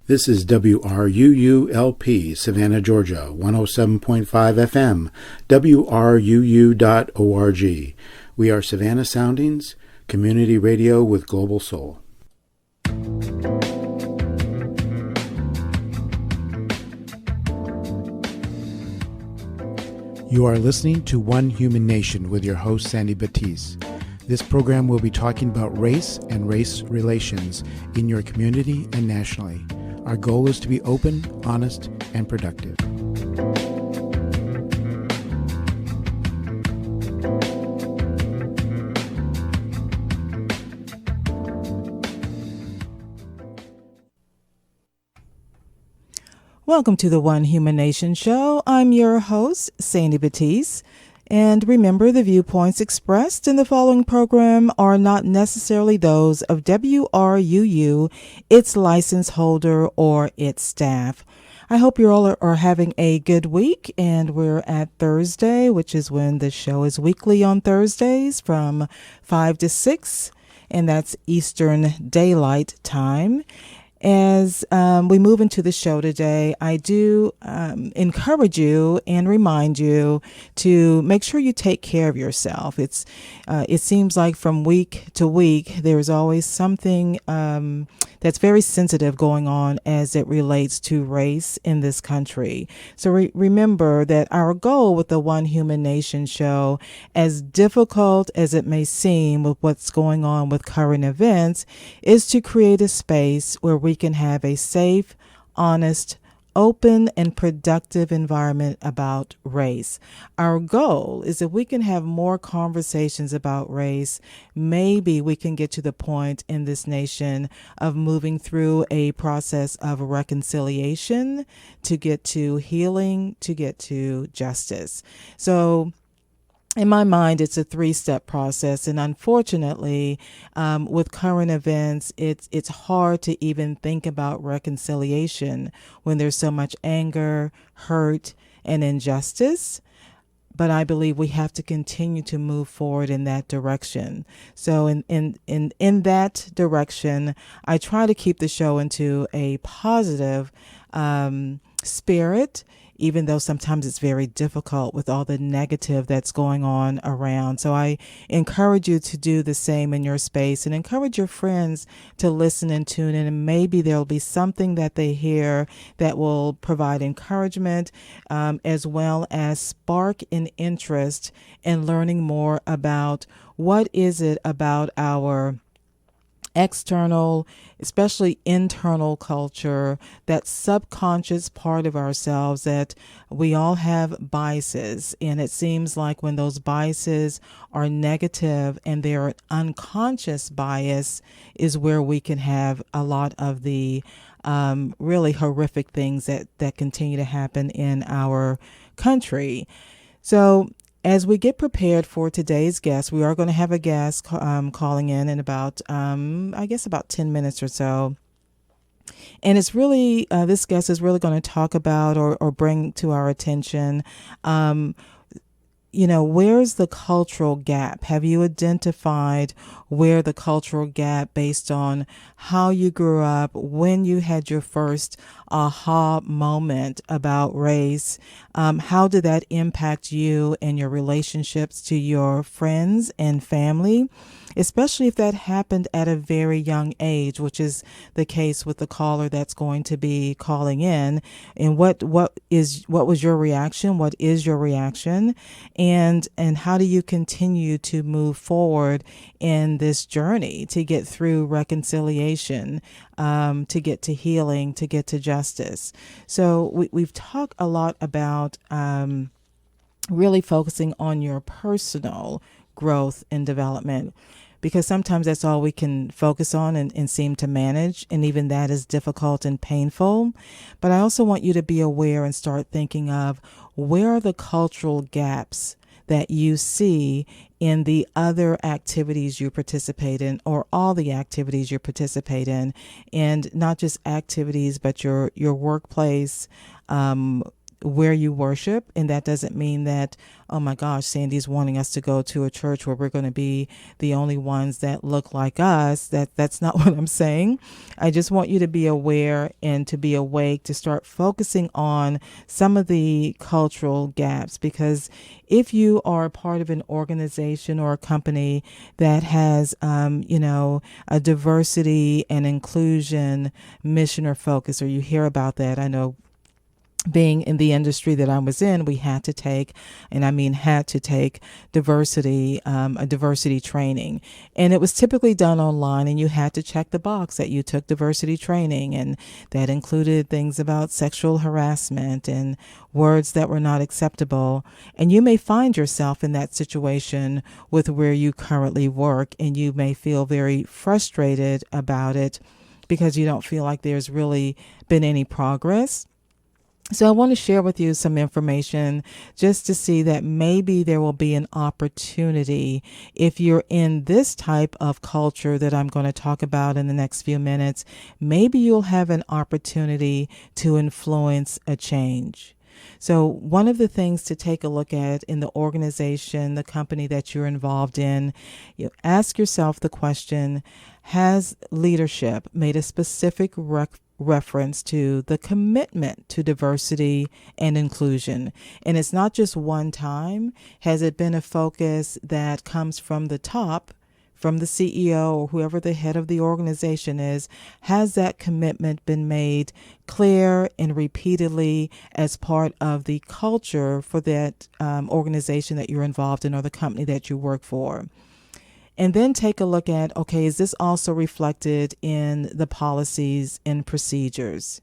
This is WRUULP, Savannah, Georgia, 107.5 FM, WRUU.org. We are Savannah Soundings, community radio with global soul. You are listening to One Human Nation with your host, Sandy Batiste. This program will be talking about race and race relations in your community and nationally. Our goal is to be open, honest, and productive. Welcome to the One Human Nation Show. I'm your host, Sandy Batiste. And remember, the viewpoints expressed in the following program are not necessarily those of WRUU, its license holder, or its staff. I hope you all are having a good week, and we're at Thursday, which is when the show is weekly on Thursdays from 5 to 6, and that's Eastern Daylight Time. As we move into the show today, I do encourage you and remind you to make sure you take care of yourself. It seems like from week to week, there's always something that's very sensitive going on as it relates to race in this country. So remember that our goal with the One Human Nation show, as difficult as it may seem with what's going on with current events, is to create a space where we can have a safe, honest, open, and productive environment about race. Our goal is if we can have more conversations about race, maybe we can get to the point in this nation of moving through a process of reconciliation to get to healing, to get to justice. So in my mind, it's a three-step process, and unfortunately, with current events, it's hard to even think about reconciliation when there's so much anger, hurt, and injustice. But I believe we have to continue to move forward in that direction. So in that direction, I try to keep the show into a positive spirit, even though sometimes it's very difficult with all the negative that's going on around. So I encourage you to do the same in your space and encourage your friends to listen and tune in. And maybe there'll be something that they hear that will provide encouragement, as well as spark an interest in learning more about what is it about our external, especially internal culture, that subconscious part of ourselves that we all have biases. And it seems like when those biases are negative and they're an unconscious bias is where we can have a lot of the really horrific things that continue to happen in our country. So as we get prepared for today's guest, we are going to have a guest calling in about, about 10 minutes or so. And it's really, this guest is really going to talk about or bring to our attention, where's the cultural gap? Have you identified where the cultural gap based on how you grew up, when you had your first aha moment about race? How did that impact you and your relationships to your friends and family? Especially if that happened at a very young age, which is the case with the caller that's going to be calling in. And what was your reaction? What is your reaction? And how do you continue to move forward in this journey to get through reconciliation, to get to healing, to get to justice? So we've talked a lot about really focusing on your personal growth and development, because sometimes that's all we can focus on and seem to manage. And even that is difficult and painful. But I also want you to be aware and start thinking of where are the cultural gaps that you see in the other activities you participate in, or all the activities you participate in, and not just activities, but your workplace, where you worship. And that doesn't mean that, oh my gosh, Sandy's wanting us to go to a church where we're going to be the only ones that look like us. That's not what I'm saying. I just want you to be aware and to be awake, to start focusing on some of the cultural gaps. Because if you are a part of an organization or a company that has, a diversity and inclusion mission or focus, or you hear about that, I know being in the industry that I was in, we had to take, and I mean had to take a diversity training. And it was typically done online, and you had to check the box that you took diversity training. And that included things about sexual harassment and words that were not acceptable. And you may find yourself in that situation with where you currently work, and you may feel very frustrated about it because you don't feel like there's really been any progress. So I want to share with you some information just to see that maybe there will be an opportunity if you're in this type of culture that I'm going to talk about in the next few minutes. Maybe you'll have an opportunity to influence a change. So one of the things to take a look at in the organization, the company that you're involved in, ask yourself the question, has leadership made a specific reference to the commitment to diversity and inclusion? And it's not just one time. Has it been a focus that comes from the top, from the CEO or whoever the head of the organization is? Has that commitment been made clear and repeatedly as part of the culture for that organization that you're involved in or the company that you work for? And then take a look at, okay, is this also reflected in the policies and procedures?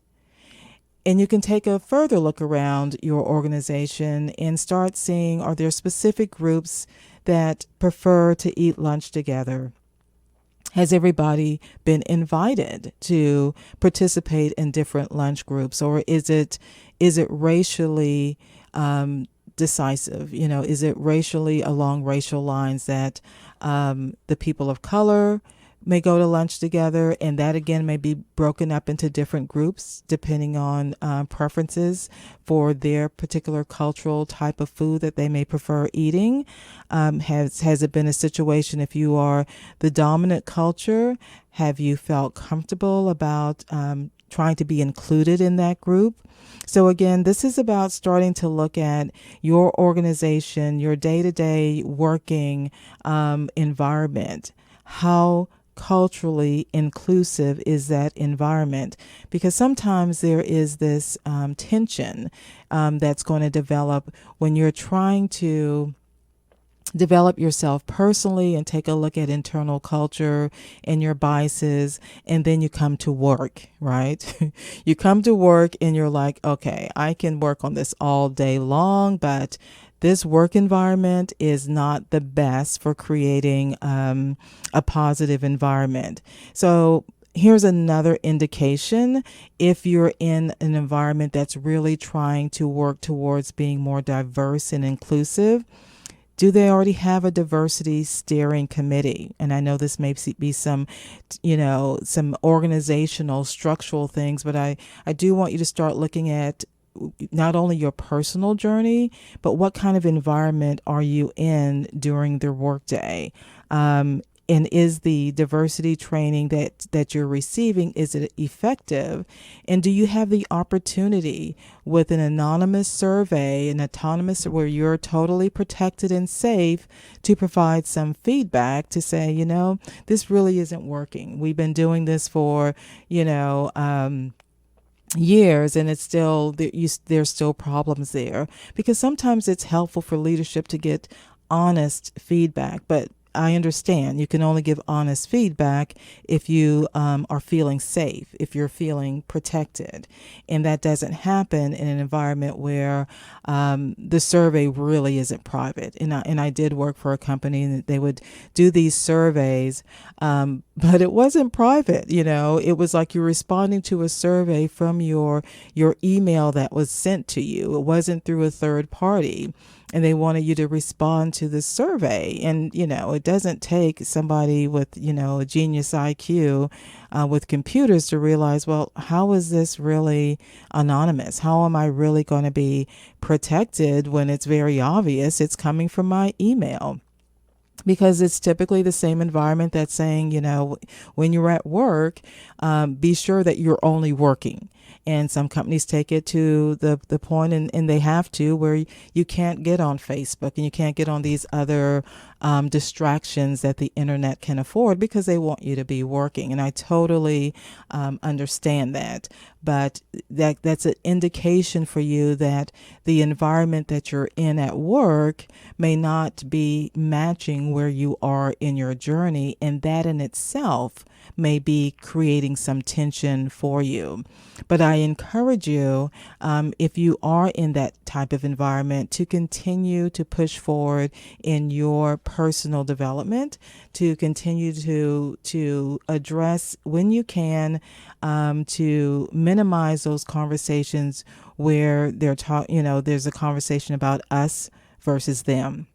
And you can take a further look around your organization and start seeing, are there specific groups that prefer to eat lunch together? Has everybody been invited to participate in different lunch groups? Or is it racially decisive? Is it racially along racial lines that the people of color may go to lunch together, and that again may be broken up into different groups depending on preferences for their particular cultural type of food that they may prefer eating? Has it been a situation, if you are the dominant culture, have you felt comfortable about trying to be included in that group? So again, this is about starting to look at your organization, your day-to-day working environment. How culturally inclusive is that environment? Because sometimes there is this tension that's going to develop when you're trying to develop yourself personally and take a look at internal culture and your biases, and then you come to work, right? You come to work and you're like, okay, I can work on this all day long, but this work environment is not the best for creating a positive environment. So here's another indication. If you're in an environment that's really trying to work towards being more diverse and inclusive, do they already have a diversity steering committee? And I know this may be some organizational, structural things, but I do want you to start looking at not only your personal journey, but what kind of environment are you in during the workday? And is the diversity training that you're receiving, is it effective? And do you have the opportunity with an anonymous survey, where you're totally protected and safe, to provide some feedback to say, this really isn't working. We've been doing this for, years, and it's still there's still problems there? Because sometimes it's helpful for leadership to get honest feedback, but I understand you can only give honest feedback if you are feeling safe, if you're feeling protected. And that doesn't happen in an environment where the survey really isn't private. And I did work for a company, and they would do these surveys, but it wasn't private. It was like you're responding to a survey from your email that was sent to you. It wasn't through a third party. and they wanted you to respond to the survey. And, it doesn't take somebody with, a genius IQ with computers to realize, well, how is this really anonymous? How am I really going to be protected when it's very obvious it's coming from my email? Because it's typically the same environment that's saying, when you're at work, be sure that you're only working. And some companies take it to the point, and they have to, where you can't get on Facebook and you can't get on these other distractions that the internet can afford because they want you to be working. And I totally understand that. But that's an indication for you that the environment that you're in at work may not be matching where you are in your journey, and that in itself may be creating some tension for you. But I encourage you, if you are in that type of environment, to continue to push forward in your personal development, to continue to address when you can, to minimize those conversations where there's a conversation about us versus them.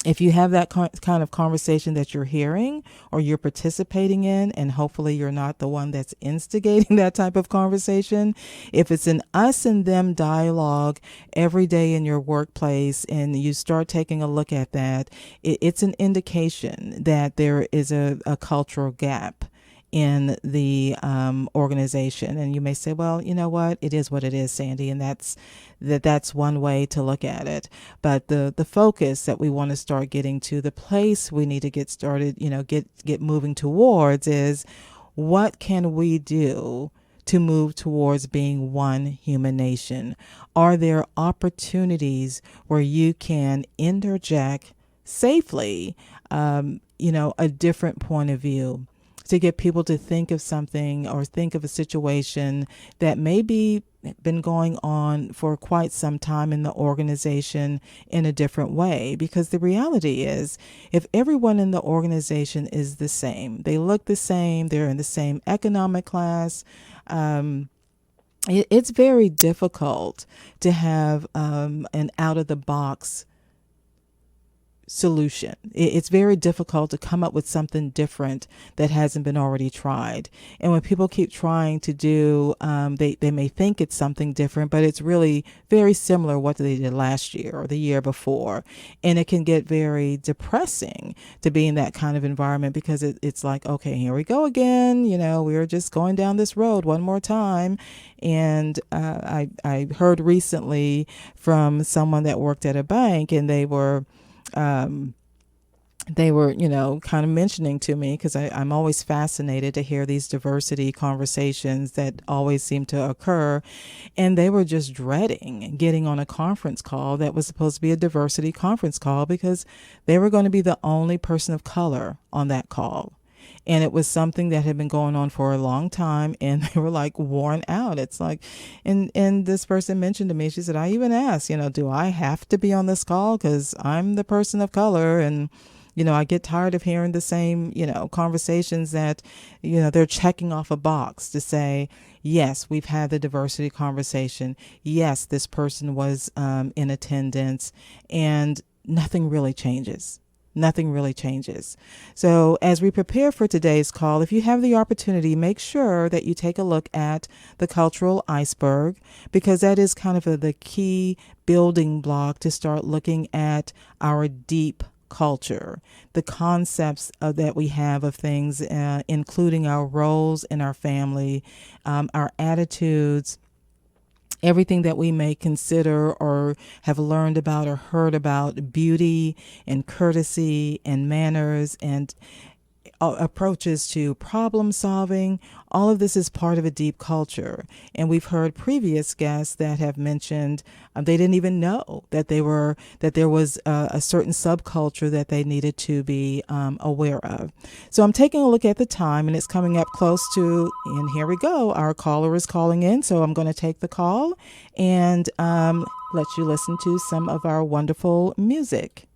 If you have that kind of conversation that you're hearing or you're participating in, and hopefully you're not the one that's instigating that type of conversation, if it's an us and them dialogue every day in your workplace and you start taking a look at that, it's an indication that there is a cultural gap in the organization. And you may say, well, you know what? It is what it is, Sandy. And that's one way to look at it. But the focus that we want to start getting to, the place we need to get started, get moving towards, is what can we do to move towards being one human nation? Are there opportunities where you can interject safely, a different point of view, to get people to think of something or think of a situation that maybe been going on for quite some time in the organization in a different way? Because the reality is, if everyone in the organization is the same, they look the same, they're in the same economic class, it's very difficult to have an out-of-the-box solution. It's very difficult to come up with something different that hasn't been already tried. And when people keep trying to do, they may think it's something different, but it's really very similar to what they did last year or the year before. And it can get very depressing to be in that kind of environment, because it's like, okay, here we go again. We're just going down this road one more time. And I heard recently from someone that worked at a bank, and they were kind of mentioning to me, because I'm always fascinated to hear these diversity conversations that always seem to occur. And they were just dreading getting on a conference call that was supposed to be a diversity conference call, because they were going to be the only person of color on that call. And it was something that had been going on for a long time, and they were like worn out. It's like, and this person mentioned to me, she said, I even asked, do I have to be on this call? Because I'm the person of color, and, I get tired of hearing the same, conversations that, they're checking off a box to say, yes, we've had the diversity conversation. Yes, this person was in attendance, and nothing really changes. Nothing really changes. So as we prepare for today's call, if you have the opportunity, make sure that you take a look at the cultural iceberg, because that is kind of the key building block to start looking at our deep culture, the concepts that we have of things, including our roles in our family, our attitudes, everything that we may consider or have learned about or heard about beauty and courtesy and manners and approaches to problem solving. All of this is part of a deep culture. And we've heard previous guests that have mentioned they didn't even know that there was a certain subculture that they needed to be aware of. So I'm taking a look at the time, and it's coming up close to, and here we go. Our caller is calling in, so I'm going to take the call and let you listen to some of our wonderful music.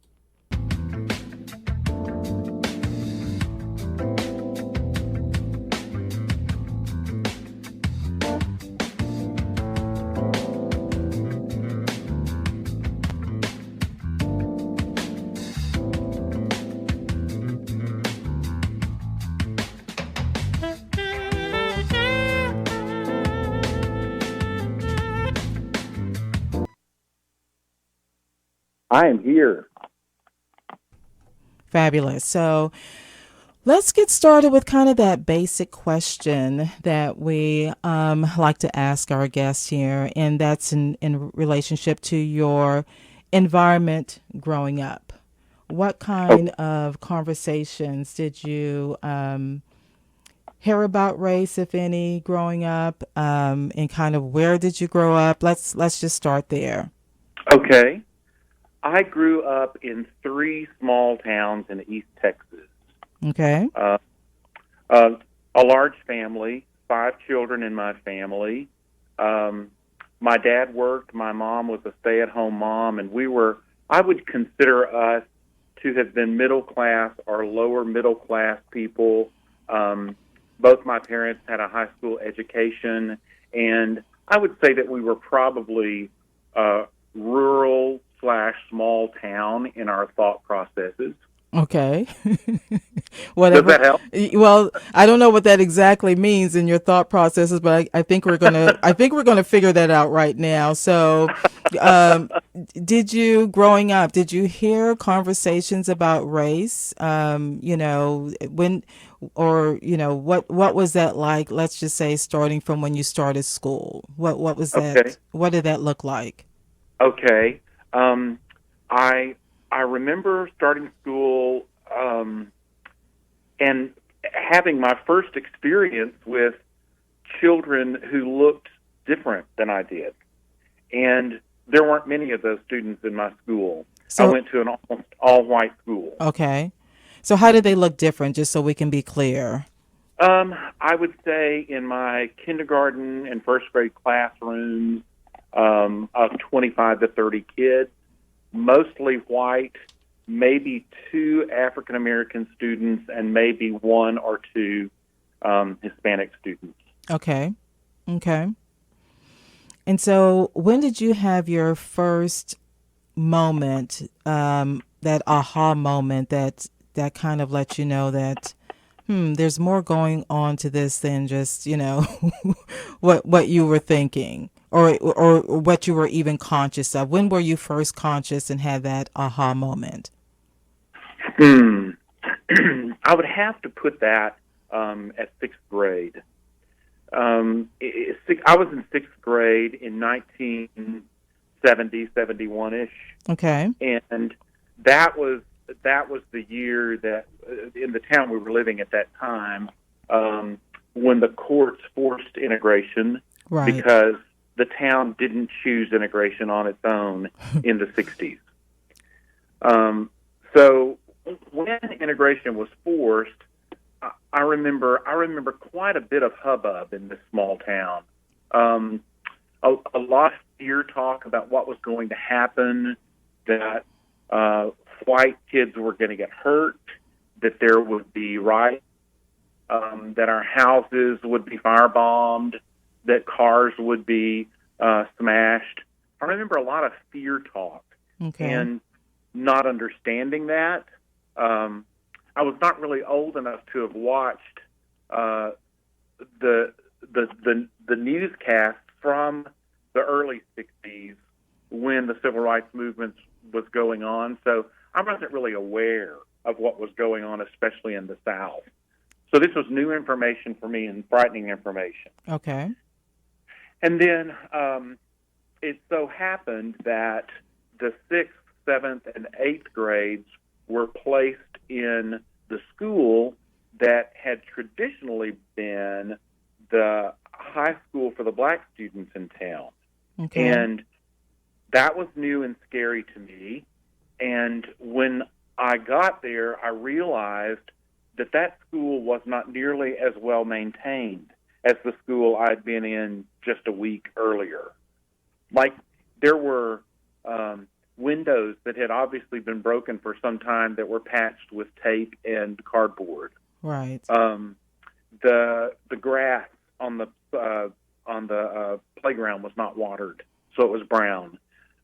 I am here. Fabulous. So let's get started with kind of that basic question that we like to ask our guests here, and that's in relationship to your environment growing up. What kind of conversations did you hear about race, if any, growing up, and kind of where did you grow up? Let's just start there. Okay. I grew up in 3 small towns in East Texas. Okay. A large family, 5 children in my family. My dad worked. My mom was a stay-at-home mom, and I would consider us to have been middle class or lower middle class people. Both my parents had a high school education, and I would say that we were probably rural/small town in our thought processes. Okay. Whatever. Does that help? Well, I don't know what that exactly means in your thought processes, but I think we're gonna figure that out right now. So, growing up, did you hear conversations about race? What was that like? Let's just say starting from when you started school. What was that? Okay. What did that look like? Okay. I remember starting school and having my first experience with children who looked different than I did. And there weren't many of those students in my school. I went to an almost all-white school. Okay. So how did they look different, just so we can be clear? I would say in my kindergarten and first grade classrooms of 25 to 30 kids, mostly white, maybe 2 African-American students, and maybe 1 or 2 Hispanic students. Okay. And so when did you have your first moment, that aha moment that kind of let you know that, there's more going on to this than just, what you were thinking? Or what you were even conscious of? When were you first conscious and had that aha moment? I would have to put that at 6th grade. I was in 6th grade in 1970, 71-ish. Okay. And that was the year that, in the town we were living at that time, when the courts forced integration. Right. Because the town didn't choose integration on its own in the 60s. So when integration was forced, I remember quite a bit of hubbub in this small town. A lot of fear talk about what was going to happen, that white kids were going to get hurt, that there would be riots, that our houses would be firebombed, that cars would be smashed. I remember a lot of fear talk. Okay. And not understanding that. I was not really old enough to have watched the newscast from the early 60s when the civil rights movement was going on. So I wasn't really aware of what was going on, especially in the South. So this was new information for me and frightening information. Okay. And then it so happened that the 6th, 7th, and 8th grades were placed in the school that had traditionally been the high school for the black students in town. Okay. And that was new and scary to me. And when I got there, I realized that school was not nearly as well maintained as the school I'd been in just a week earlier. Like, there were windows that had obviously been broken for some time that were patched with tape and cardboard. Right. The grass on the playground was not watered, so it was brown.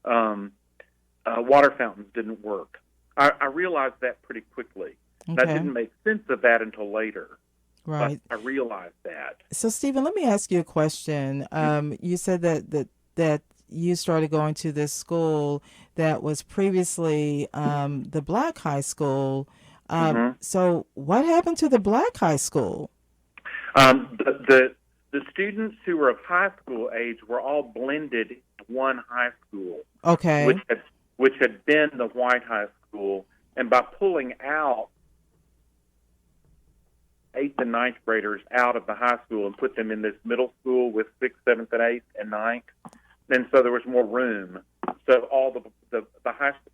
Water fountains didn't work. I realized that pretty quickly. Okay. I didn't make sense of that until later. Right. But I realized that. So, Stephen, let me ask you a question. You said that you started going to this school that was previously the black high school. So what happened to the black high school? The students who were of high school age were all blended in one high school, Okay. which had been the white high school. And by pulling out 8th and 9th graders out of the high school and put them in this middle school with 6th, 7th, and 8th and 9th, and so there was more room. So all the high school.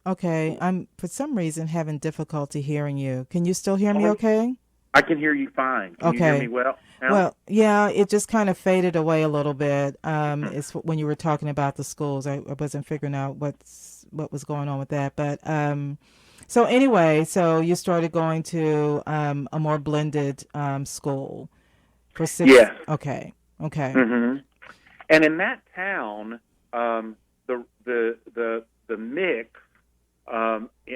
Okay, I'm for some reason having difficulty hearing you. Can you still hear me okay? I can hear you fine. Can you hear me well now? Well, yeah, it just kind of faded away a little bit. It's when you were talking about the schools. I wasn't figuring out what was going on with that. But so anyway, so you started going to a more blended school for 6. Yes. Okay. Okay. Mm-hmm. And in that town, the mix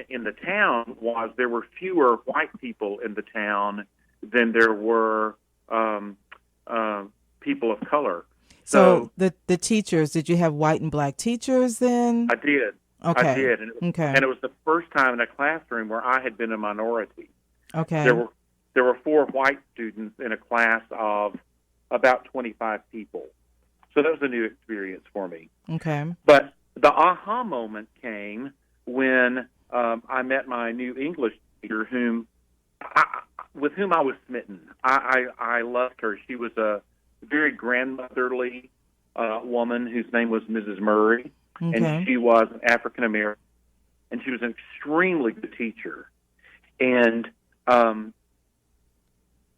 in the town was there were fewer white people in the town than there were people of color. So the teachers, did you have white and black teachers then? I did. Okay. I did. And it was the first time in a classroom where I had been a minority. Okay. There were 4 white students in a class of about 25 people. So that was a new experience for me. Okay. But the aha moment came when I met my new English teacher, with whom I was smitten. I loved her. She was a very grandmotherly woman whose name was Mrs. Murray, and she was an African American, and she was an extremely good teacher. And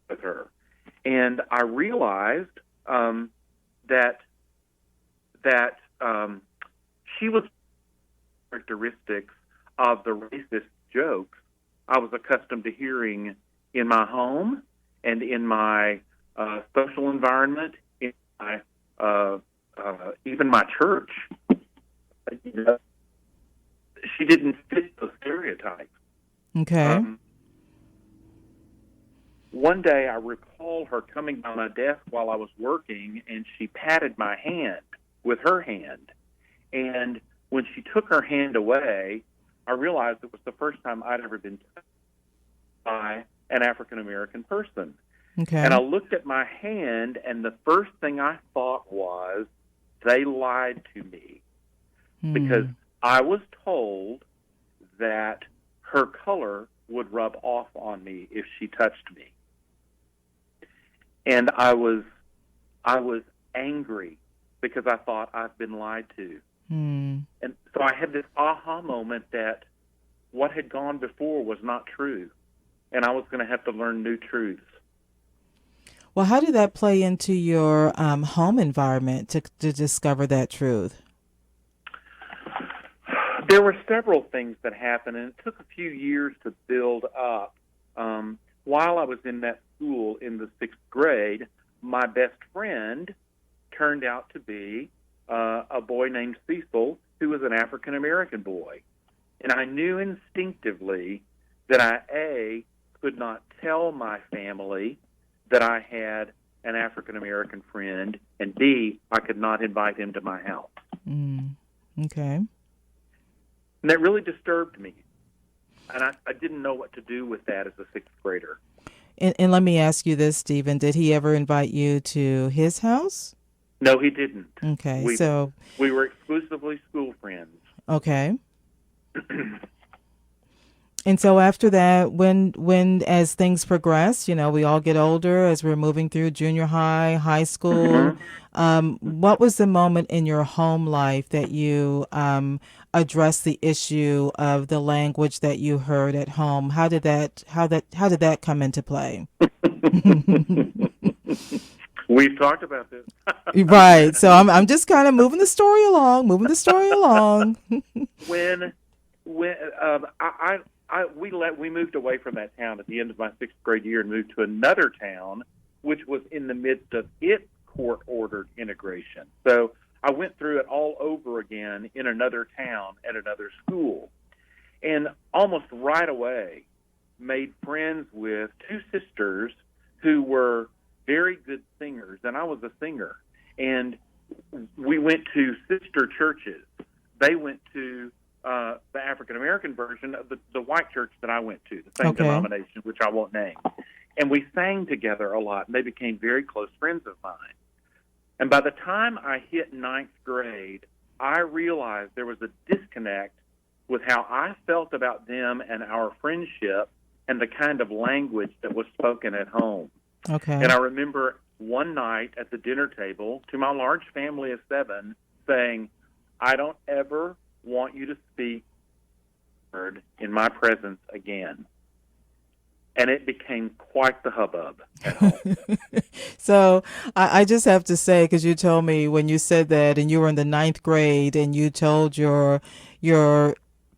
with her, and I realized that she was characteristics of the racist jokes I was accustomed to hearing in my home and in my social environment, in my even my church. You know, she didn't fit those stereotypes. Okay. One day I recall her coming by my desk while I was working, and she patted my hand with her hand. And when she took her hand away, I realized it was the first time I'd ever been touched by an African-American person. Okay. And I looked at my hand, and the first thing I thought was, they lied to me. Because I was told that her color would rub off on me if she touched me. And I was angry because I thought I've been lied to. And so I had this aha moment that what had gone before was not true, and I was going to have to learn new truths. Well, how did that play into your home environment to discover that truth? There were several things that happened, and it took a few years to build up. While I was in that school in the 6th grade, my best friend turned out to be a boy named Cecil, who was an African-American boy. And I knew instinctively that I, could not tell my family that I had an African-American friend, and B, I could not invite him to my house. Okay. And that really disturbed me. And I didn't know what to do with that as a 6th grader. And let me ask you this, Stephen. Did he ever invite you to his house? No, he didn't. Okay, we were exclusively school friends. Okay. And so after that, when as things progress, we all get older as we're moving through junior high, high school. What was the moment in your home life that you addressed the issue of the language that you heard at home? How did that come into play? We've talked about this. Right. So I'm just kind of moving the story along. When we moved away from that town at the end of my 6th grade year and moved to another town, which was in the midst of its court-ordered integration. So I went through it all over again in another town at another school, and almost right away made friends with 2 sisters who were very good singers, and I was a singer. and we went to sister churches. They went to the African American version of the white church that I went to, the same denomination, which I won't name. And we sang together a lot, and they became very close friends of mine. And by the time I hit ninth grade, I realized there was a disconnect with how I felt about them and our friendship and the kind of language that was spoken at home. Okay. And I remember one night at the dinner table, to my large family of 7, saying, I don't ever want you to speak word in my presence again. And it became quite the hubbub at home. So I just have to say, because you told me when you said that and you were in the ninth grade and you told your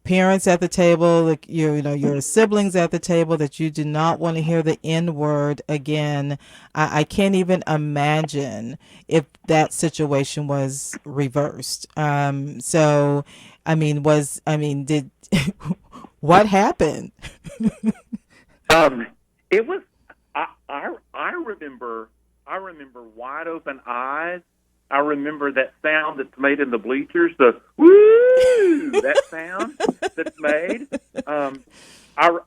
parents at the table, like your siblings at the table, that you did not want to hear the N word again. I can't even imagine if that situation was reversed. So, did what happened? It was. I remember wide open eyes. I remember that sound that's made in the bleachers, the woo, that sound that's made. I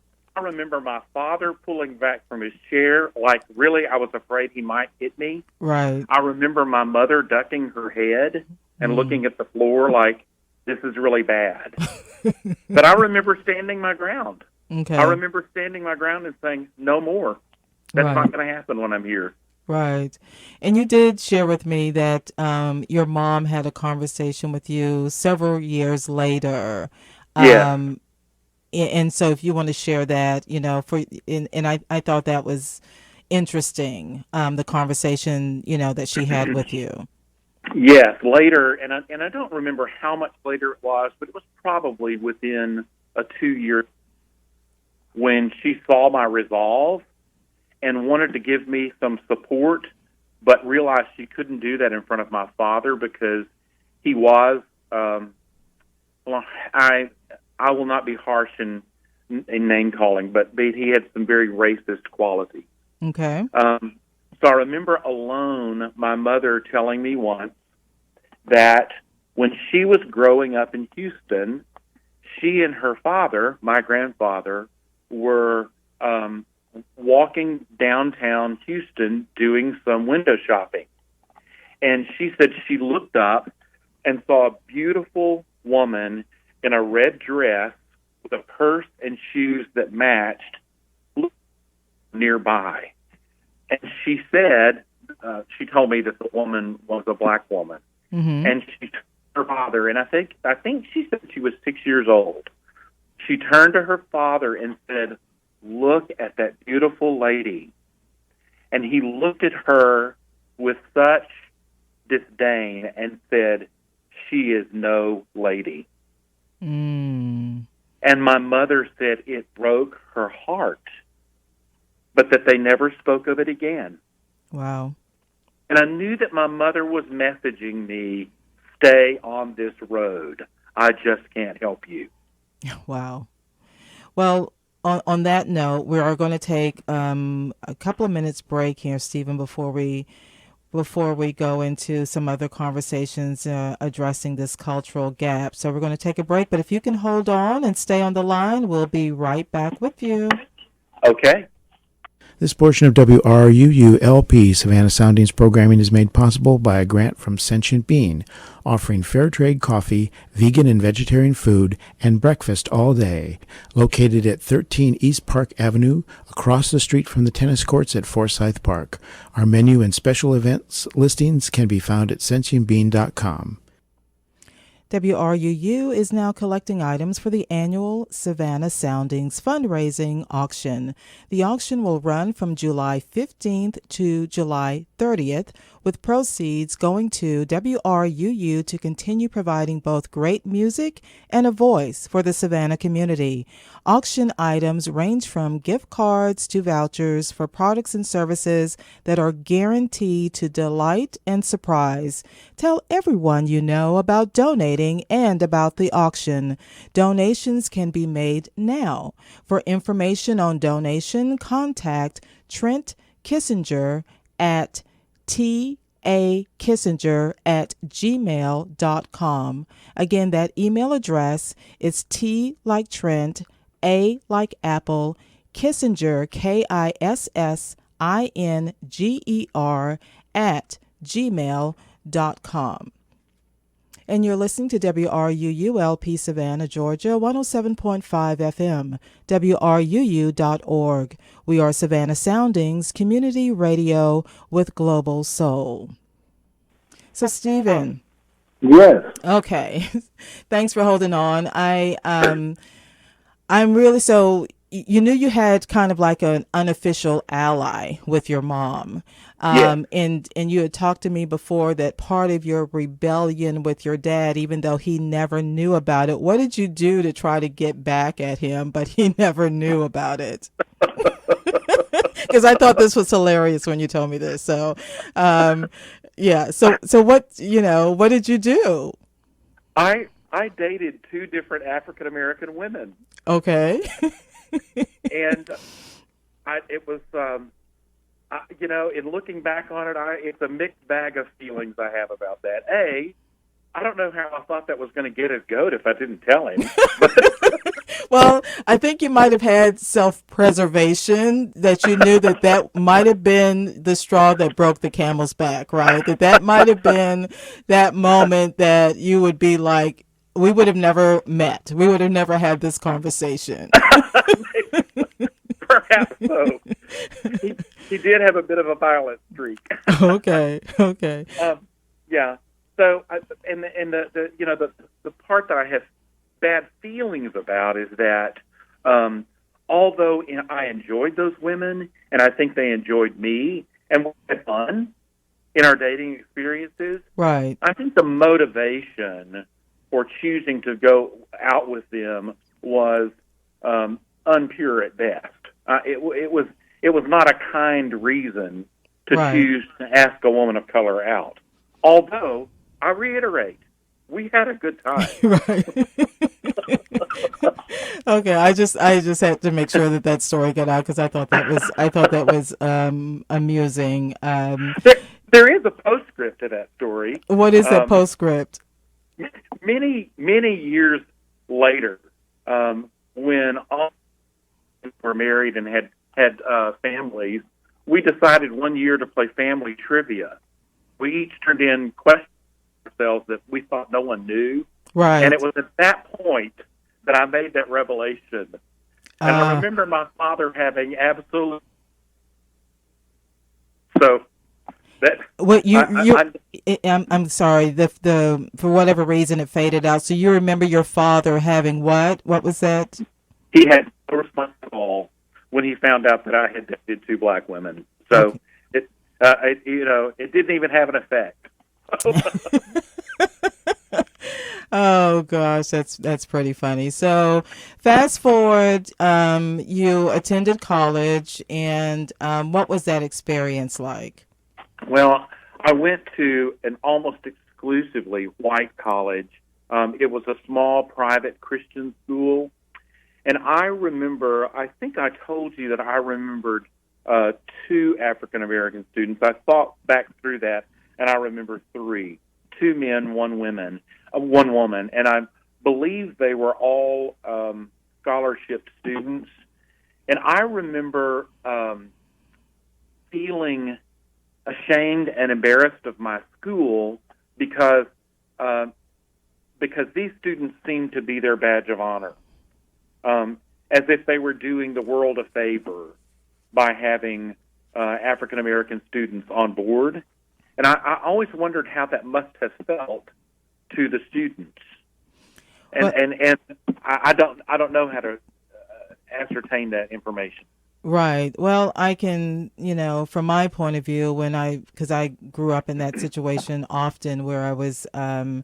remember my father pulling back from his chair, like really I was afraid he might hit me. Right. I remember my mother ducking her head and looking at the floor like, this is really bad. But I remember standing my ground. Okay. I remember standing my ground and saying, no more. That's Right. not going to happen when I'm here. Right. And you did share with me that your mom had a conversation with you several years later. Yeah. And so if you want to share that, I thought that was interesting, the conversation, that she had with you. Yes, later, and I don't remember how much later it was, but it was probably within a 2-year when she saw my resolve and wanted to give me some support, but realized she couldn't do that in front of my father because he was, I will not be harsh in name calling, but he had some very racist qualities. Okay. So I remember alone my mother telling me once that when she was growing up in Houston, she and her father, my grandfather, were walking downtown Houston doing some window shopping. And she said she looked up and saw a beautiful woman in a red dress with a purse and shoes that matched nearby. And she said, she told me that the woman was a black woman. Mm-hmm. And she turned to her father, and I think she said she was 6 years old. She turned to her father and said, look at that beautiful lady. And he looked at her with such disdain and said, she is no lady. Mm. And my mother said it broke her heart, but that they never spoke of it again. Wow. And I knew that my mother was messaging me, stay on this road. I just can't help you. Wow. Well, on that note, we are going to take a couple of minutes break here, Stephen, before we go into some other conversations addressing this cultural gap. So we're going to take a break, but if you can hold on and stay on the line, we'll be right back with you. Okay. This portion of WRUU-LP Savannah Soundings programming is made possible by a grant from Sentient Bean, offering fair trade coffee, vegan and vegetarian food, and breakfast all day. Located at 13 East Park Avenue, across the street from the tennis courts at Forsyth Park. Our menu and special events listings can be found at sentientbean.com. WRUU is now collecting items for the annual Savannah Soundings fundraising auction. The auction will run from July 15th to July 30th, with proceeds going to WRUU to continue providing both great music and a voice for the Savannah community. Auction items range from gift cards to vouchers for products and services that are guaranteed to delight and surprise. Tell everyone you know about donating and about the auction. Donations can be made now. For information on donation, contact Trent Kissinger at TKKISSINGER Kissinger@gmail.com. Again, that email address is T like Trent, A like Apple, Kissinger, KISSINGER @gmail.com. And you're listening to WRUULP Savannah, Georgia, 107.5 FM, WRUU.org. We are Savannah Soundings, community radio with global soul. So, Stephen. Yes. Okay. Thanks for holding on. I'm really, so you knew you had kind of like an unofficial ally with your mom. Yes. And you had talked to me before that part of your rebellion with your dad, even though he never knew about it, what did you do to try to get back at him, but he never knew about it? Because I thought this was hilarious when you told me this. So, yeah. So what, what did you do? I dated two different African American women. Okay. And it was, in looking back on it, it's a mixed bag of feelings I have about that. I don't know how I thought that was going to get his goat if I didn't tell him. Well, I think you might have had self-preservation, that you knew that might have been the straw that broke the camel's back, right? That might have been that moment that you would be like, we would have never met. We would have never had this conversation. Perhaps so. He did have a bit of a violent streak. Okay. Yeah. So, the part that I have bad feelings about is that, although I enjoyed those women, and I think they enjoyed me, and we had fun in our dating experiences, right? I think the motivation for choosing to go out with them was unpure at best. It was not a kind reason to choose to ask a woman of color out. Although, I reiterate, we had a good time. Right. Okay, I just had to make sure that story got out, because I thought that was amusing. There is a postscript to that story. What is that postscript? Many years later, when all were married and had families, we decided one year to play family trivia. We each turned in questions ourselves that we thought no one knew. Right. And it was at that point that I made that revelation. And I remember my father having absolute. So that. What I'm sorry. The for whatever reason it faded out. So you remember your father having what? What was that? He had no response at all when he found out that I had dated two black women. So it didn't even have an effect. Oh gosh, that's pretty funny. So fast forward, you attended college, and what was that experience like? Well, I went to an almost exclusively white college. It was a small private Christian school, and I remember, I think I told you that I remembered two African American students. I thought back through that, and I remember three. Two men, one woman, and I believe they were all scholarship students. And I remember feeling ashamed and embarrassed of my school because these students seemed to be their badge of honor, as if they were doing the world a favor by having African American students on board. And I always wondered how that must have felt to the students, and I don't know how to ascertain that information. Right. Well, I can, from my point of view, because I grew up in that situation often, where I was, one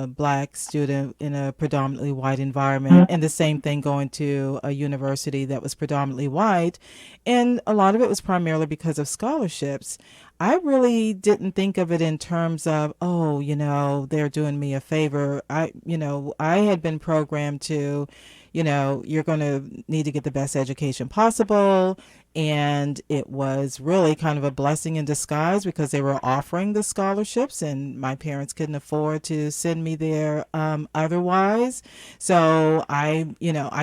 black student in a predominantly white environment, and the same thing going to a university that was predominantly white. And a lot of it was primarily because of scholarships. I really didn't think of it in terms of, they're doing me a favor. I had been programmed to, you're going to need to get the best education possible. And it was really kind of a blessing in disguise because they were offering the scholarships and my parents couldn't afford to send me there otherwise. So I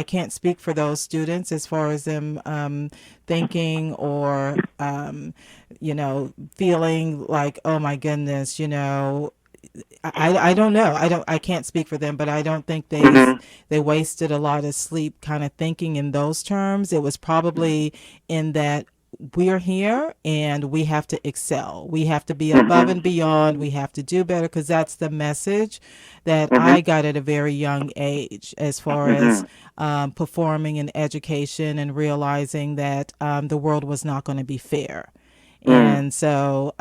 can't speak for those students as far as them thinking or, feeling like, oh my goodness, I don't know. I can't speak for them, but I don't think they wasted a lot of sleep kind of thinking in those terms. It was probably in that we're here and we have to excel. We have to be above and beyond. We have to do better because that's the message that I got at a very young age as far as performing in education and realizing that the world was not going to be fair. And so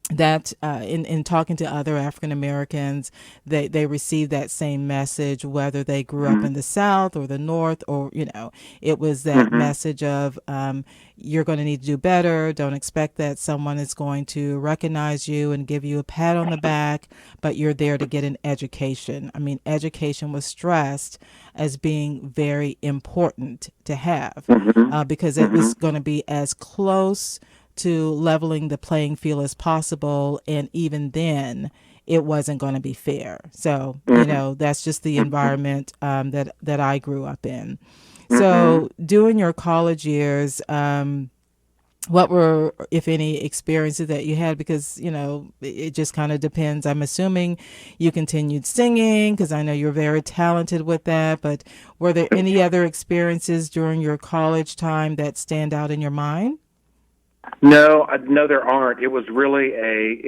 that in talking to other African Americans, they received that same message, whether they grew up in the South or the North, or it was that message of you're going to need to do better. Don't expect that someone is going to recognize you and give you a pat on the back, but you're there to get an education. I mean, education was stressed as being very important to have because it was going to be as close to leveling the playing field as possible, and even then it wasn't going to be fair. So that's just the environment that I grew up in. So during your college years, what were, if any, experiences that you had? Because it just kind of depends. I'm assuming you continued singing because I know you're very talented with that, but were there any other experiences during your college time that stand out in your mind? No, there aren't. It was really a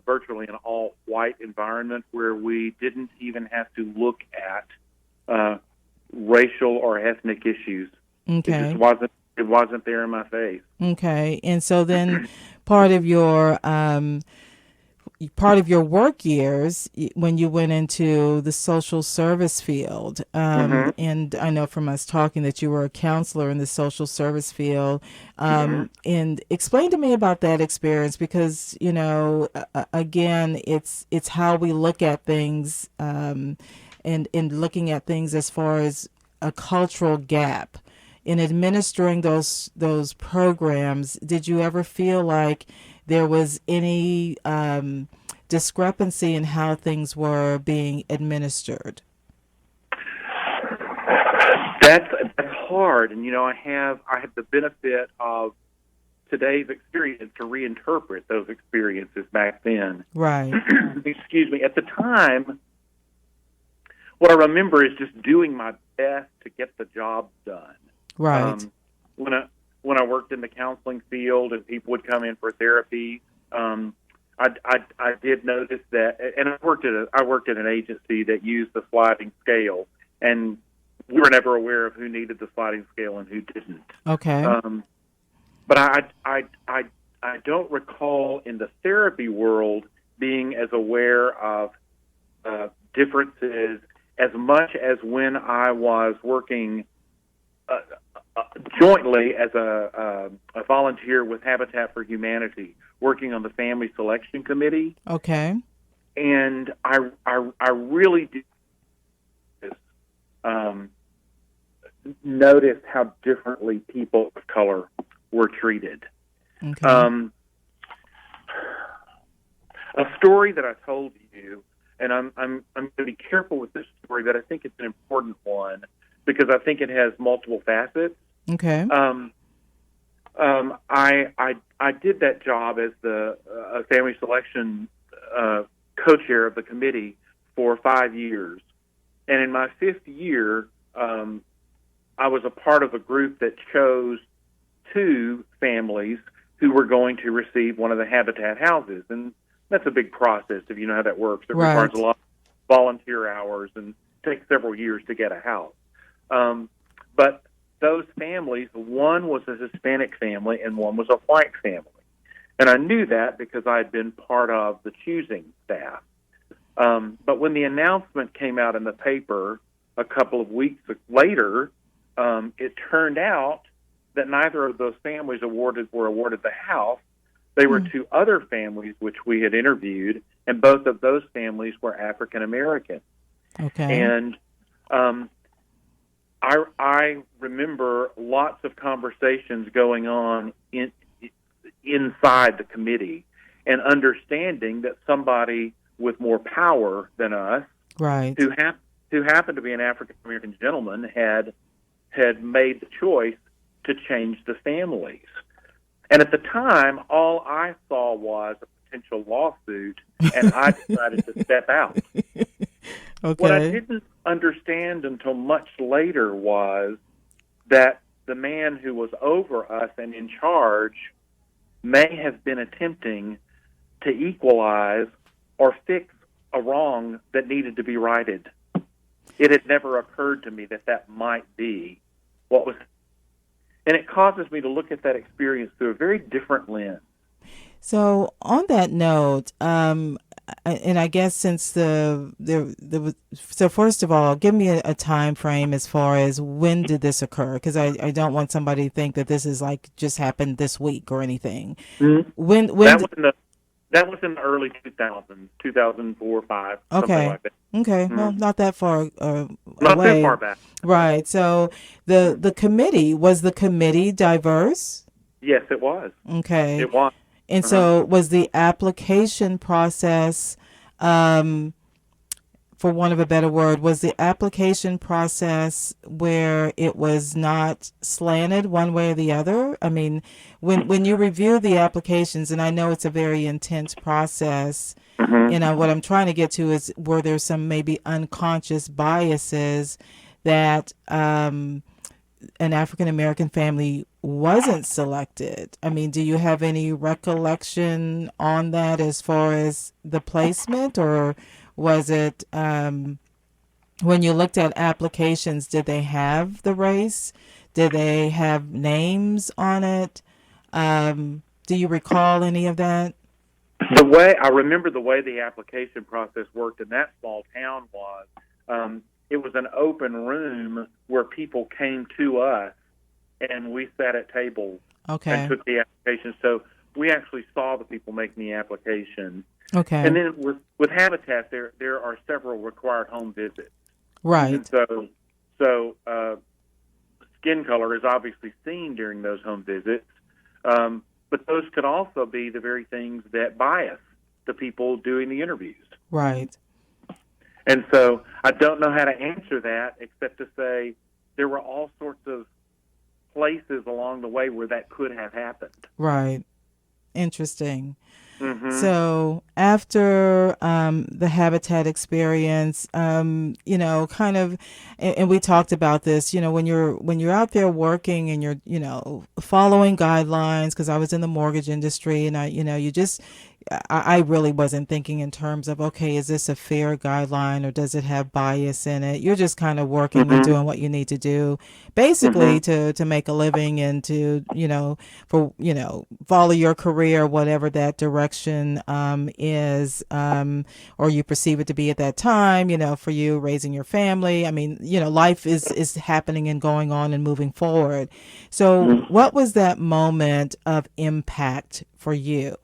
virtually an all-white environment where we didn't even have to look at racial or ethnic issues. Okay. It wasn't there in my face. Okay, and so then part of your work years when you went into the social service field, and I know from us talking that you were a counselor in the social service field, and explain to me about that experience because, again, it's how we look at things, and looking at things as far as a cultural gap. In administering those programs, did you ever feel like there was any discrepancy in how things were being administered? That's hard, and I have the benefit of today's experience to reinterpret those experiences back then. Right. Excuse me. At the time, what I remember is just doing my best to get the job done. Right. When I worked in the counseling field and people would come in for therapy, I did notice that, and I worked at an agency that used the sliding scale, and we were never aware of who needed the sliding scale and who didn't. Okay. But I don't recall in the therapy world being as aware of differences as much as when I was working jointly as a volunteer with Habitat for Humanity, working on the Family Selection Committee. Okay. And I really did notice how differently people of color were treated. Okay. A story that I told you, and I'm going to be careful with this story, but I think it's an important one because I think it has multiple facets. Okay. I did that job as the family selection co-chair of the committee for 5 years, and in my 5th year, I was a part of a group that chose 2 families who were going to receive one of the Habitat houses, and that's a big process if you know how that works. It requires a lot of volunteer hours and takes several years to get a house. But those families, one was a Hispanic family and one was a white family. And I knew that because I had been part of the choosing staff. But when the announcement came out in the paper a couple of weeks later, it turned out that neither of those families were awarded the house. They were 2 other families which we had interviewed, and both of those families were African American. Okay. And I remember lots of conversations going on inside the committee, and understanding that somebody with more power than us, right, who happened to be an African American gentleman, had made the choice to change the families. And at the time, all I saw was a potential lawsuit, and I decided to step out. okay, What I didn't understand until much later was that the man who was over us and in charge may have been attempting to equalize or fix a wrong that needed to be righted. It had never occurred to me that that might be what was, and it causes me to look at that experience through a very different lens. So on that note, and I guess since there was, so first of all, give me a time frame as far as when did this occur? Because I don't want somebody to think that this is like just happened this week or anything. Mm-hmm. When that was in the early 2000s, 2004, 5, okay, something like that. okay, Mm-hmm. well, not that far Not away. too far back. Right. So the committee, was the committee diverse? Yes, it was. Okay. It was. And so was the application process, for want of a better word, was the application process where it was not slanted one way or the other? I mean, when you review the applications, and I know it's a very intense process, what I'm trying to get to is, were there some maybe unconscious biases that an African American family wasn't selected? I mean, do you have any recollection on that as far as the placement, or was it when you looked at applications, did they have the race? Did they have names on it? Do you recall any of that? I remember the way the application process worked in that small town was, it was an open room where people came to us, and we sat at tables and took the application. So we actually saw the people making the application. Okay. And then with Habitat, there are several required home visits. Right. And so skin color is obviously seen during those home visits, but those could also be the very things that bias the people doing the interviews. Right. And so I don't know how to answer that except to say there were all sorts of places along the way where that could have happened. Right. Interesting. Mm-hmm. So after the Habitat experience, kind of, and we talked about this, when you're out there working and you're, following guidelines, because I was in the mortgage industry, and I really wasn't thinking in terms of, okay, is this a fair guideline or does it have bias in it? You're just kind of working and doing what you need to do, basically to make a living and to, follow your career, whatever that direction is, or you perceive it to be at that time, for you raising your family. I mean, life is happening and going on and moving forward. So what was that moment of impact for you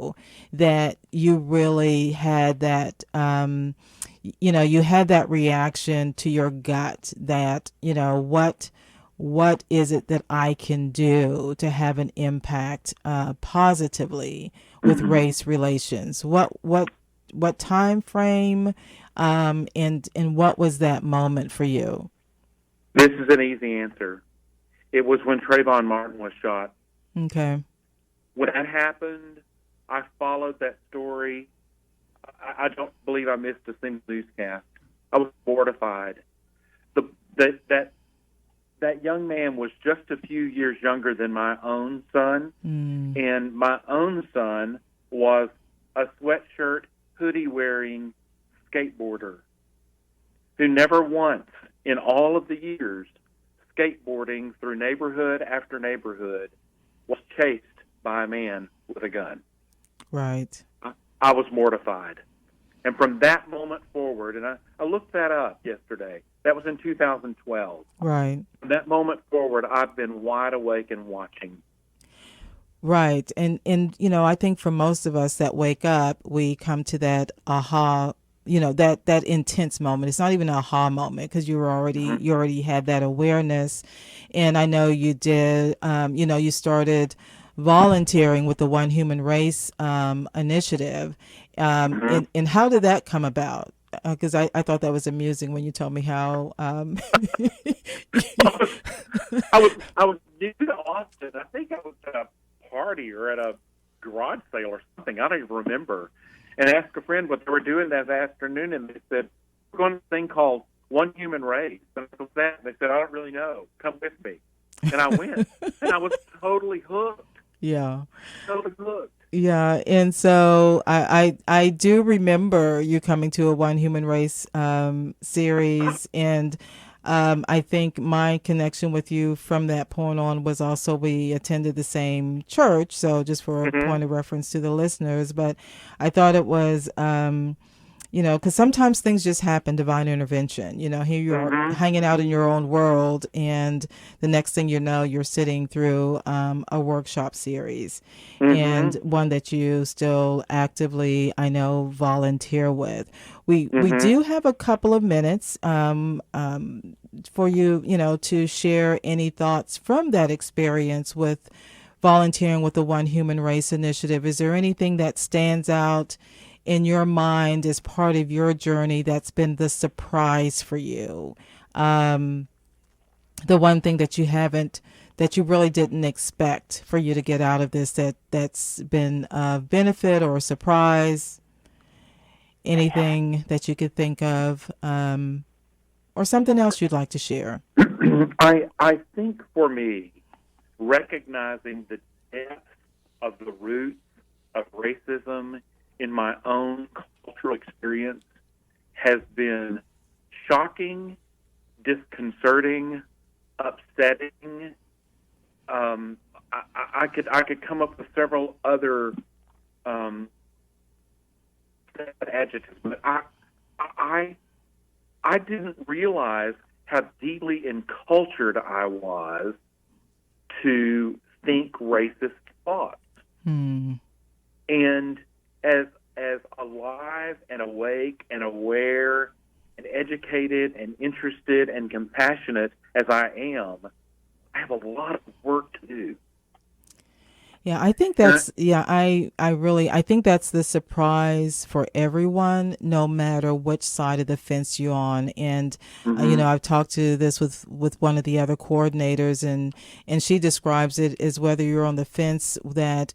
that you really had that, you had that reaction to your gut that, what is it that I can do to have an impact positively with race relations? What time frame, and what was that moment for you? This is an easy answer. It was when Trayvon Martin was shot. Okay. When that happened, I followed that story. I don't believe I missed a single newscast. I was mortified. That young man was just a few years younger than my own son, and my own son was a sweatshirt, hoodie-wearing skateboarder who never once in all of the years skateboarding through neighborhood after neighborhood was chased by a man with a gun. Right. I was mortified. And from that moment forward, and I looked that up yesterday, that was in 2012. Right. From that moment forward, I've been wide awake and watching. Right. And I think for most of us that wake up, we come to that aha, that intense moment. It's not even an aha moment because you already had that awareness. And I know you did, you started volunteering with the One Human Race initiative. And how did that come about? Because I thought that was amusing when you told me how. I was new to Austin. I think I was at a party or at a garage sale or something. I don't even remember. And asked a friend what they were doing that afternoon, and they said, "We're going to this thing called One Human Race." And I said, "That?" And they said, "I don't really know. Come with me." And I went, and I was totally hooked. Yeah. Totally hooked. Yeah, and so I do remember you coming to a One Human Race series, and I think my connection with you from that point on was also we attended the same church. So just for a point of reference to the listeners, but I thought it was. Because sometimes things just happen, divine intervention. Here you are hanging out in your own world, and the next thing you know, you're sitting through a workshop series, and one that you still actively, I know, volunteer with. We do have a couple of minutes for you, to share any thoughts from that experience with volunteering with the One Human Race Initiative. Is there anything that stands out in your mind as part of your journey that's been the surprise for you? The one thing that you really didn't expect for you to get out of this that's been a benefit or a surprise? Anything that you could think of, or something else you'd like to share? I think for me, recognizing the depth of the roots of racism in my own cultural experience has been shocking, disconcerting, upsetting. I could come up with several other adjectives, but I didn't realize how deeply encultured I was to think racist thoughts. And as alive and awake and aware and educated and interested and compassionate as I am, I have a lot of work to do. Yeah, I think that's I think that's the surprise for everyone, no matter which side of the fence you're on. And I've talked to this with one of the other coordinators, and she describes it as whether you're on the fence that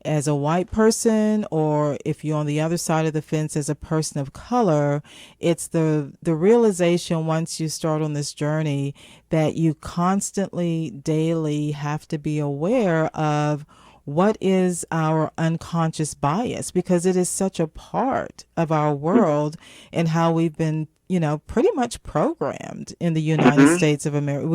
as a white person, or if you're on the other side of the fence as a person of color, it's the realization once you start on this journey that you constantly, daily have to be aware of what is our unconscious bias, because it is such a part of our world and how we've been, pretty much programmed in the United States of America.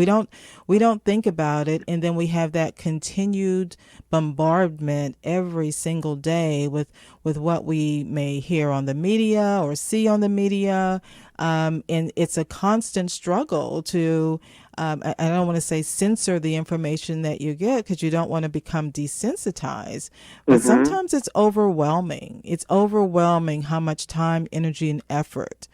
We don't think about it, and then we have that continued bombardment every single day with what we may hear on the media or see on the media, and it's a constant struggle to I don't want to say censor the information that you get, because you don't want to become desensitized, but sometimes it's overwhelming. It's overwhelming how much time, energy, and effort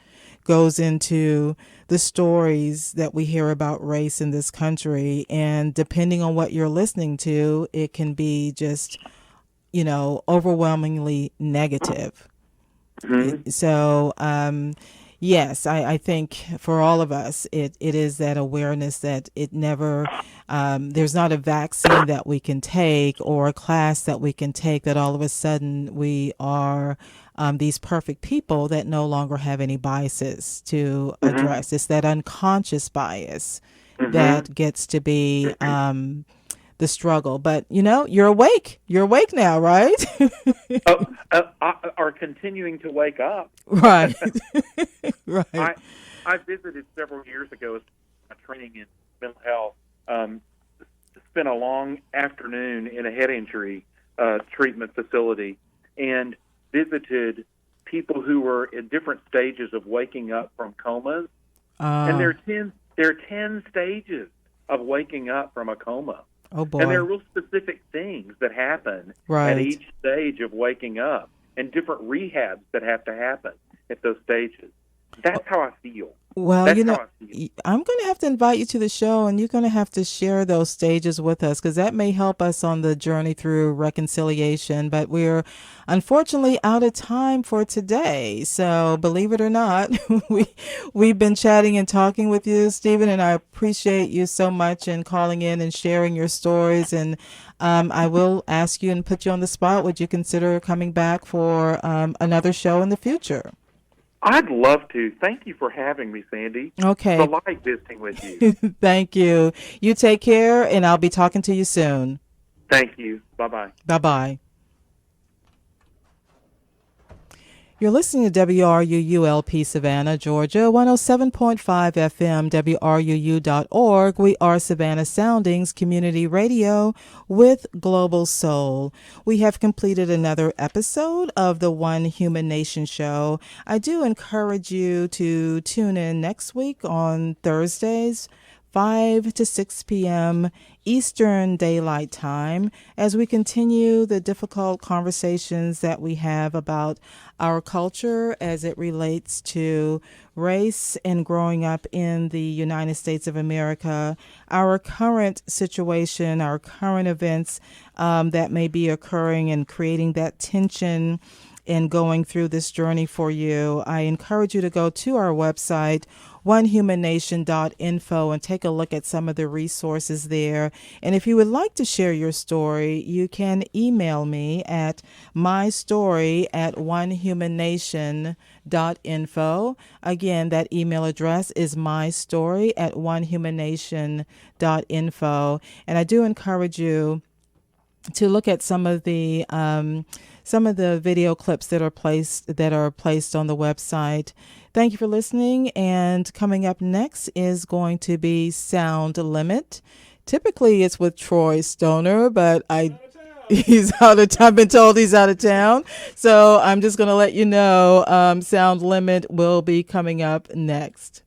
goes into the stories that we hear about race in this country. And depending on what you're listening to, it can be just, overwhelmingly negative. So, yes, I think for all of us, it is that awareness that it never, there's not a vaccine that we can take or a class that we can take that all of a sudden we are these perfect people that no longer have any biases to address. It's that unconscious bias that gets to be the struggle. But, you're awake. You're awake now, right? Are continuing to wake up. Right. Right. I visited several years ago as my training in mental health. Spent a long afternoon in a head injury treatment facility and visited people who were in different stages of waking up from comas. And there are 10 stages of waking up from a coma. Oh, boy. And there are real specific things that happen at each stage of waking up, and different rehabs that have to happen at those stages. That's how I feel. Well, That's how I feel. I'm going to have to invite you to the show, and you're going to have to share those stages with us, because that may help us on the journey through reconciliation. But we're unfortunately out of time for today. So believe it or not, we've been chatting and talking with you, Stephen, and I appreciate you so much in calling in and sharing your stories. And I will ask you and put you on the spot. Would you consider coming back for another show in the future? I'd love to. Thank you for having me, Sandy. Okay. It's a delight visiting with you. Thank you. You take care, and I'll be talking to you soon. Thank you. Bye-bye. Bye-bye. You're listening to WRUU-LP Savannah, Georgia, 107.5 FM, WRUU.org. We are Savannah Soundings Community Radio with Global Soul. We have completed another episode of the One Human Nation Show. I do encourage you to tune in next week on Thursdays, 5 to 6 p.m. Eastern Daylight Time, as we continue the difficult conversations that we have about our culture as it relates to race and growing up in the United States of America, our current situation, our current events that may be occurring and creating that tension in going through this journey for you. I encourage you to go to our website, onehumannation.info, and take a look at some of the resources there. And if you would like to share your story, you can email me at mystory@onehumannation.info. Again, that email address is mystory@onehumannation.info. And I do encourage you to look at some of the video clips that are placed on the website. Thank you for listening. And coming up next is going to be Sound Limit. Typically it's with Troy Stoner, but he's out of time. I've been told he's out of town. So I'm just going to let you know Sound Limit will be coming up next.